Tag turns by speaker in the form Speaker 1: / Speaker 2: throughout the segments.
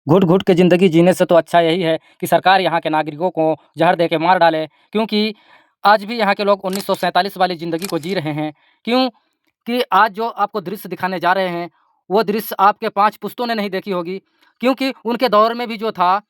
Speaker 1: घुट घुट के ज़िंदगी जीने से तो अच्छा यही है कि सरकार यहाँ के नागरिकों को ज़हर दे के मार डाले, क्योंकि आज भी यहाँ के लोग 1947 वाली ज़िंदगी को जी रहे हैं। क्यों? कि आज जो आपको दृश्य दिखाने जा रहे हैं, वो दृश्य आपके 5 पुश्तों ने नहीं देखी होगी, क्योंकि उनके दौर में भी जो था,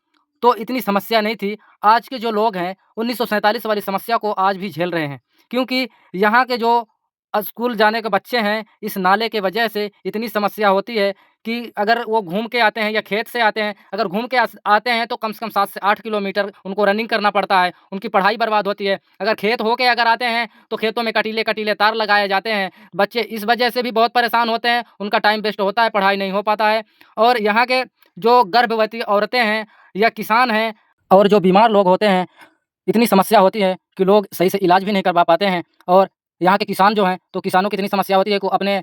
Speaker 1: तो इतनी समस्या नहीं थी। आज के जो लोग हैं, 1947 वाली समस्या को आज भी झेल रहे हैं, क्योंकि यहाँ के जो स्कूल जाने के बच्चे हैं, इस नाले के वजह से इतनी समस्या होती है कि अगर वो घूम के आते हैं या खेत से आते हैं, अगर घूम के आते हैं तो कम से कम 7 से 8 किलोमीटर उनको रनिंग करना पड़ता है, उनकी पढ़ाई बर्बाद होती है। अगर खेत हो के अगर आते हैं, तो खेतों में कटीले-कटीले तार लगाए जाते हैं। बच्चे इस वजह से भी बहुत परेशान होते हैं, उनका टाइम वेस्ट होता है, पढ़ाई नहीं हो पाता है। और यहाँ के जो गर्भवती औरतें हैं या किसान हैं और जो बीमार लोग होते हैं, इतनी समस्या होती है कि लोग सही से इलाज भी नहीं करवा पाते हैं। और यहाँ के किसान जो हैं, तो किसानों की इतनी समस्या होती है कि वो अपने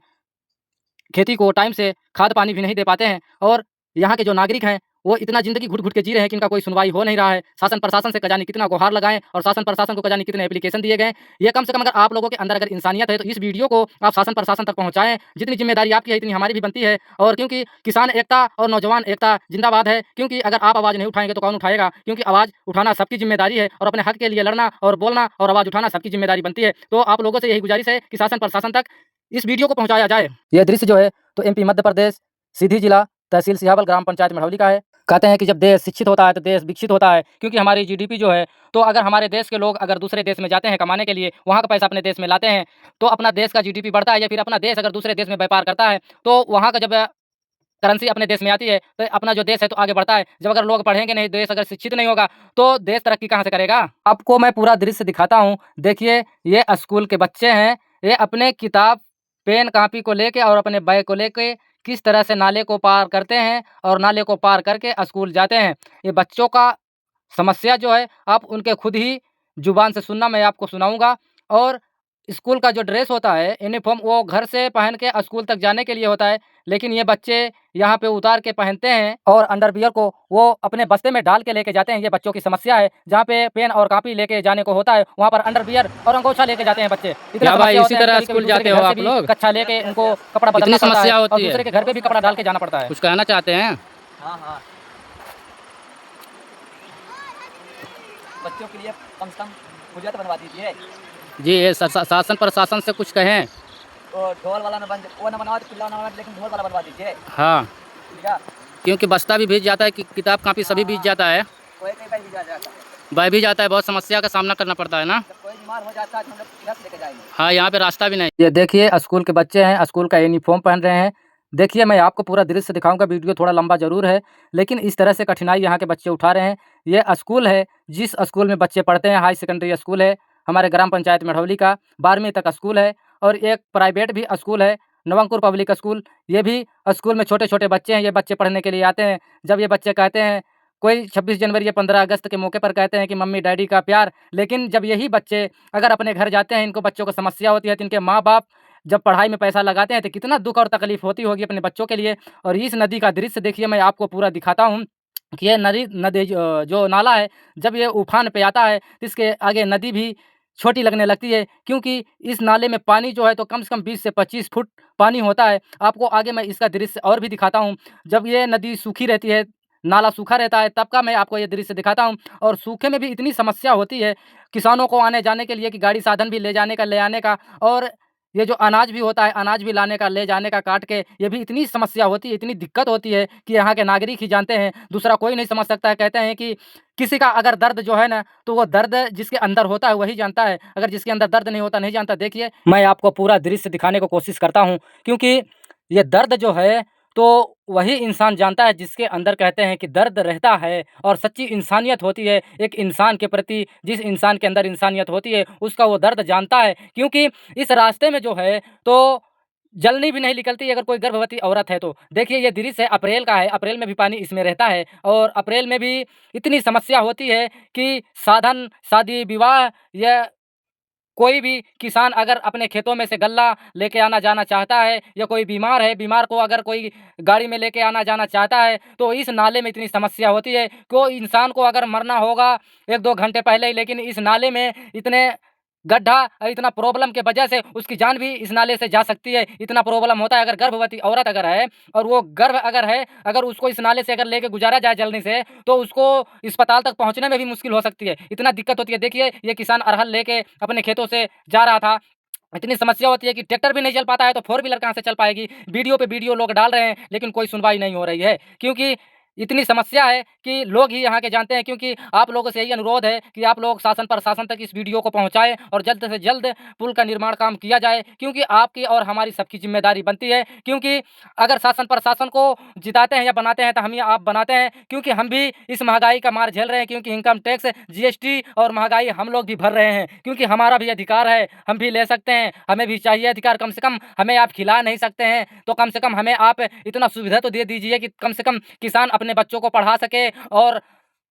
Speaker 1: खेती को टाइम से खाद पानी भी नहीं दे पाते हैं। और यहाँ के जो नागरिक हैं, वो इतना ज़िंदगी घुट-घुट के जी रहे हैं कि इनका कोई सुनवाई हो नहीं रहा है। शासन प्रशासन से जाने कितना गुहार लगाएँ और शासन प्रशासन को जाने कितने एप्लीकेशन दिए गए हैं। ये कम से कम अगर आप लोगों के अंदर अगर इंसानियत है, तो इस वीडियो को आप शासन प्रशासन तक पहुँचाएँ। जितनी ज़िम्मेदारी आपकी है, इतनी हमारी भी बनती है। और क्योंकि किसान एकता और नौजवान एकता ज़िंदाबाद है, क्योंकि अगर आप आवाज़ नहीं उठाएँगे तो कौन उठाएगा? क्योंकि आवाज़ उठाना सबकी ज़िम्मेदारी है और अपने हक के लिए लड़ना और बोलना और आवाज़ उठाना सबकी ज़िम्मेदारी बनती है। तो आप लोगों से यही गुज़ारिश है कि शासन प्रशासन तक इस वीडियो को पहुँचाया जाए। ये दृश्य जो है, तो एमपी मध्य प्रदेश, सीधी जिला, तहसील सिहावल, ग्राम पंचायत मढ़ौली का है। कहते हैं कि जब देश शिक्षित होता है, तो देश विकसित होता है, क्योंकि हमारी जीडीपी जो है, तो अगर हमारे देश के लोग अगर दूसरे देश में जाते हैं कमाने के लिए, वहाँ का पैसा अपने देश में लाते हैं, तो अपना देश का जीडीपी बढ़ता है। या फिर अपना देश अगर दूसरे देश में व्यापार करता है, तो वहाँ का जब करेंसी अपने देश में आती है, तो अपना जो देश है तो आगे बढ़ता है। जब अगर लोग पढ़ेंगे नहीं, देश अगर शिक्षित नहीं होगा, तो देश तरक्की कहाँ से करेगा? आपको मैं पूरा दृश्य दिखाता हूँ। देखिए, ये स्कूल के बच्चे हैं, ये अपने किताब, पेन, कॉपी को लेके और अपने बैग को लेके किस तरह से नाले को पार करते हैं और नाले को पार करके स्कूल जाते हैं। ये बच्चों का समस्या जो है, आप उनके खुद ही ज़ुबान से सुनना, मैं आपको सुनाऊँगा। और स्कूल का जो ड्रेस होता है, यूनिफ़ॉर्म, वो घर से पहन के स्कूल तक जाने के लिए होता है, लेकिन ये बच्चे यहाँ पे उतार के पहनते हैं और अंडरवियर को वो अपने बस्ते में डाल के लेके जाते हैं। ये बच्चों की समस्या है। जहाँ पे पेन और कॉपी लेके जाने को होता है, वहाँ पर अंडरवियर और अंगोछा लेके जाते हैं बच्चे। इतना
Speaker 2: क्या भाई,
Speaker 1: समस्या
Speaker 2: इसी
Speaker 1: होते हैं
Speaker 2: तरह
Speaker 1: कि
Speaker 2: स्कूल
Speaker 1: कभी-कभी दूसरे
Speaker 2: जाते
Speaker 1: के
Speaker 2: हो
Speaker 1: घर से
Speaker 2: आप
Speaker 1: भी
Speaker 2: लोग?
Speaker 1: कच्छा लेके उनको कपड़ा
Speaker 2: इतनी
Speaker 1: बदलना पड़ता है
Speaker 2: समस्या
Speaker 1: और
Speaker 2: होती है?
Speaker 1: दूसरे के घर पे भी कपड़ा डाल के जाना पड़ता है।
Speaker 2: कुछ कहना चाहते हैं?
Speaker 3: हाँ, हाँ। बच्चों के लिए कम से कम हुलिया तो बनवा दीजिए।
Speaker 2: जी, ये शासन प्रशासन से कुछ कहें?
Speaker 3: वो ढोल वाला ना वो ना बनवा, पिल्ला ना बनवा, लेकिन ढोल वाला बनवा दीजिए।
Speaker 2: हाँ,
Speaker 3: ठीक है?
Speaker 2: क्योंकि बस्ता भी भीग जाता है, कि किताब कॉपी सभी भीग जाता है,
Speaker 3: कोई कहीं भी जा जाता है।
Speaker 2: बह भी जाता है, बहुत समस्या का सामना करना पड़ता है ना।
Speaker 3: जब कोई बीमार हो जाता है, तो हम लोग किधर से लेके जाएँगे?
Speaker 2: हाँ, यहाँ पे रास्ता भी नहीं।
Speaker 1: ये देखिए, स्कूल के बच्चे हैं, स्कूल का यूनिफ़ॉर्म पहन रहे हैं। देखिए, मैं आपको पूरा दृश्य दिखाऊँगा, वीडियो थोड़ा लंबा ज़रूर है, लेकिन इस तरह से कठिनाई यहाँ के बच्चे उठा रहे हैं। ये स्कूल है, जिस स्कूल में बच्चे पढ़ते हैं, हाई सेकेंडरी स्कूल है, हमारे ग्राम पंचायत मढ़ौली का, 12वीं तक स्कूल है। और एक प्राइवेट भी स्कूल है, नवंकुर पब्लिक स्कूल। ये भी स्कूल में छोटे-छोटे बच्चे हैं, ये बच्चे पढ़ने के लिए आते हैं। जब ये बच्चे कहते हैं, कोई 26 जनवरी या 15 अगस्त के मौके पर कहते हैं कि मम्मी-डैडी का प्यार, लेकिन जब यही बच्चे अगर अपने घर जाते हैं, इनको बच्चों को समस्या होती है, तो इनके माँ-बाप जब पढ़ाई में पैसा लगाते हैं, तो कितना दुःख और तकलीफ़ होती होगी अपने बच्चों के लिए। और इस नदी का दृश्य देखिए, मैं आपको पूरा दिखाता हूँ कि ये नदी जो नाला है, जब ये उफान पे आता है, तो इसके आगे नदी भी छोटी लगने लगती है, क्योंकि इस नाले में पानी जो है, तो कम से कम 20 से 25 फुट पानी होता है। आपको आगे मैं इसका दृश्य और भी दिखाता हूँ। जब ये नदी सूखी रहती है, नाला सूखा रहता है, तब का मैं आपको ये दृश्य दिखाता हूँ। और सूखे में भी इतनी समस्या होती है किसानों को आने-जाने के लिए कि गाड़ी साधन भी ले जाने का, ले आने का, और ये जो अनाज भी होता है, अनाज भी लाने का, ले जाने का काट के, ये भी इतनी समस्या होती है, इतनी दिक्कत होती है कि यहाँ के नागरिक ही जानते हैं, दूसरा कोई नहीं समझ सकता है। कहते हैं कि किसी का अगर दर्द जो है ना, तो वो दर्द जिसके अंदर होता है वही जानता है, अगर जिसके अंदर दर्द नहीं होता नहीं जानता। देखिए, मैं आपको पूरा दृश्य दिखाने को कोशिश करता हूँ, क्योंकि ये दर्द जो है, तो वही इंसान जानता है जिसके अंदर कहते हैं कि दर्द रहता है और सच्ची इंसानियत होती है। एक इंसान के प्रति जिस इंसान के अंदर इंसानियत होती है, उसका वो दर्द जानता है। क्योंकि इस रास्ते में जो है, तो जलनी भी नहीं निकलती अगर कोई गर्भवती औरत है तो। देखिए, ये दृश्य अप्रैल का है, अप्रैल में भी पानी इसमें रहता है और अप्रैल में भी इतनी समस्या होती है कि साधन, शादी-विवाह या कोई भी किसान अगर अपने खेतों में से गल्ला लेके आना-जाना चाहता है, या कोई बीमार है, बीमार को अगर कोई गाड़ी में लेके आना-जाना चाहता है, तो इस नाले में इतनी समस्या होती है। कोई इंसान को अगर मरना होगा 1-2 घंटे पहले ही, लेकिन इस नाले में इतने गड्ढा इतना प्रॉब्लम के वजह से उसकी जान भी इस नाले से जा सकती है, इतना प्रॉब्लम होता है। अगर गर्भवती औरत अगर है और वो गर्भ अगर है, अगर उसको इस नाले से अगर लेके गुजारा जाए जल्दी से, तो उसको अस्पताल तक पहुँचने में भी मुश्किल हो सकती है, इतना दिक्कत होती है। देखिए ये किसान अरहर लेके अपने खेतों से जा रहा था, इतनी समस्या होती है कि ट्रैक्टर भी नहीं चल पाता है, तो फोर व्हीलर कहाँ से चल पाएगी। वीडियो पे वीडियो लोग डाल रहे हैं, लेकिन कोई सुनवाई नहीं हो रही है, क्योंकि इतनी समस्या है कि लोग ही यहाँ के जानते हैं। क्योंकि आप लोगों से यही अनुरोध है कि आप लोग शासन प्रशासन तक इस वीडियो को पहुँचाएँ और जल्द से जल्द पुल का निर्माण काम किया जाए, क्योंकि आपकी और हमारी सबकी जिम्मेदारी बनती है। क्योंकि अगर शासन प्रशासन को जिताते हैं या बनाते हैं, तो हम या आप बनाते हैं, क्योंकि हम भी इस महंगाई का मार झेल रहे हैं। क्योंकि इनकम टैक्स, जीएसटी और महंगाई हम लोग भी भर रहे हैं, क्योंकि हमारा भी अधिकार है, हम भी ले सकते हैं, हमें भी चाहिए अधिकार। कम से कम हमें आप खिला नहीं सकते हैं, तो कम से कम हमें आप इतना सुविधा तो दे दीजिए कि कम से कम किसान अपने बच्चों को पढ़ा सके और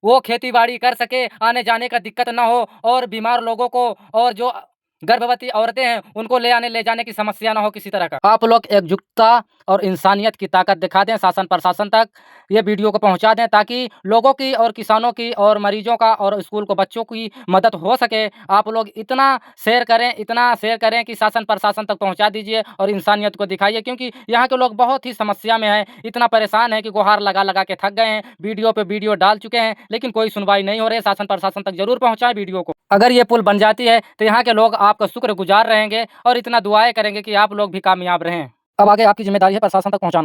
Speaker 1: वो खेती-बाड़ी कर सके, आने-जाने का दिक्कत ना हो, और बीमार लोगों को और जो गर्भवती औरतें हैं, उनको ले आने ले जाने की समस्या ना हो किसी तरह का। आप लोग एकजुटता और इंसानियत की ताकत दिखा दें, शासन प्रशासन तक ये वीडियो को पहुंचा दें, ताकि लोगों की और किसानों की और मरीजों का और स्कूल को बच्चों की मदद हो सके। आप लोग इतना शेयर करें कि शासन प्रशासन तक पहुंचा दीजिए और इंसानियत को दिखाइए, क्योंकि यहाँ के लोग बहुत ही समस्या में हैं, इतना परेशान है कि गुहार लगा लगा के थक गए हैं, वीडियो पे वीडियो डाल चुके हैं, लेकिन कोई सुनवाई नहीं हो रही है। शासन प्रशासन तक जरूर पहुँचाएं वीडियो को। अगर ये पुल बन जाती है, तो यहाँ के लोग आपका शुक्रगुजार रहेंगे और इतना दुआएं करेंगे कि आप लोग भी कामयाब रहें। अब आगे आपकी जिम्मेदारी है प्रशासन तक पहुँचाना।